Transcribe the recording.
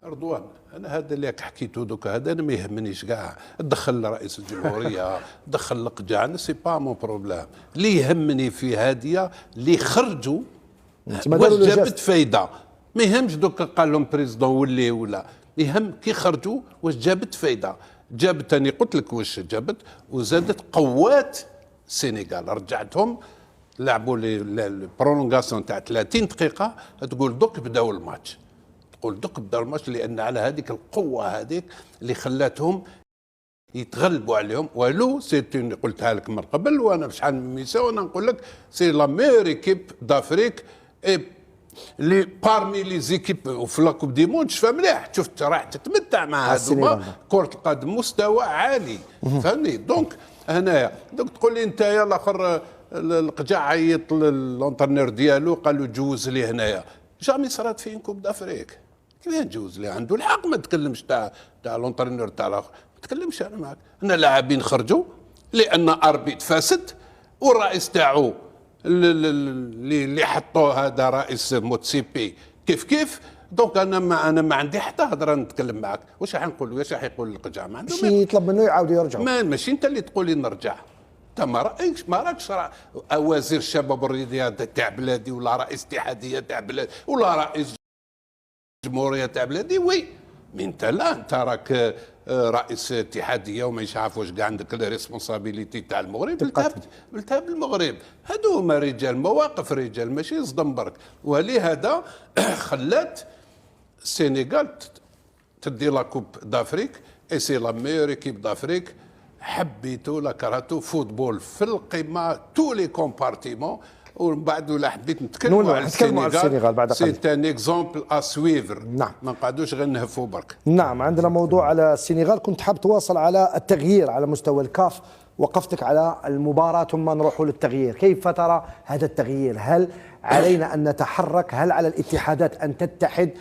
رضوان، انا هذا اللي حكيته دوكا هذا انا ما يهمنيش كاع، دخل رئيس الجمهوريه دخل القجع، انا سي با مون بروبليم. اللي يهمني في هاديه اللي خرجوا واش جابت فايده. ما يهمش دوكا قال لهم بريزيدون ولي ولا، يهم كي خرجوا واش جابت فايده. جابت، انا قلت لك واش جابت، وزادت قوات السنغال، رجعتهم لعبوا البرولونغاسيون تاع 30 دقيقه، تقول دوك بداو الماتش، تقول دوك بداو الماتش، لان على هذيك القوه هذيك اللي خلاتهم يتغلبوا عليهم. والو سيتي قلتها لك من قبل، وانا بشحال من ميسا وانا نقول لك سي لا ميور ايكيب دافريك اللي بارمي لي زيكيب. وفي لا كوب دي موند شفا مليح، شفت راح تتمتع مع هذوما كرة القدم مستوى عالي، فهمني. دونك هنايا دونك تقول لي انت يا الاخر القجع عيط للونترنور ديالو قال له جوز لي هنايا. جامي صرات فين كوب دافريك، كيفاه نجوز لي؟ عنده الحق ما تكلمش تاع لونترنور تاع الاخر، ما تكلمش انا معك. انا لاعبين خرجوا لان اربيت فاسد، والرئيس تاعو اللي حطوه هذا رئيس موتسيبي كيف. دونك انا ما عندي حتى هضره نتكلم معك. واش راح نقول؟ واش راح يقول القجع؟ ما عنده شي يطلب منه يعاود يرجع. ماشي انت اللي تقول لي نرجع، انت ما راكش وزير الشباب والرياضه تاع بلادي، ولا رئيس اتحاديه تاع بلادي، ولا رئيس جمهوريه تاع بلادي. وي مي انت لا، انت راك رئيس اتحاديه وما عارف واش كاع عندك الريسبونسابيلتي تاع المغرب. قلتها بالمغرب، هادو هما رجال مواقف، رجال ماشي صدم برك. ولهذا خلات السنغال تدي لا كوب دافريك، اي سي لا ميور ايكيب دافريك. حبيتو لا كرهتو، فوتبول في القمه، تو لي كومبارتيمون. ومن بعد ولا حبيت نتكلموا على السنغال بعد قليل. سي ان اكزومبل ا سويفر. نعم، ما نقعدوش غير نهفوا برك. نعم، عندنا موضوع على السنغال. كنت حاب تواصل على التغيير على مستوى الكاف، وقفتك على المباراة ثم نروح للتغيير. كيف ترى هذا التغيير؟ هل علينا أن نتحرك؟ هل على الاتحادات أن تتحد؟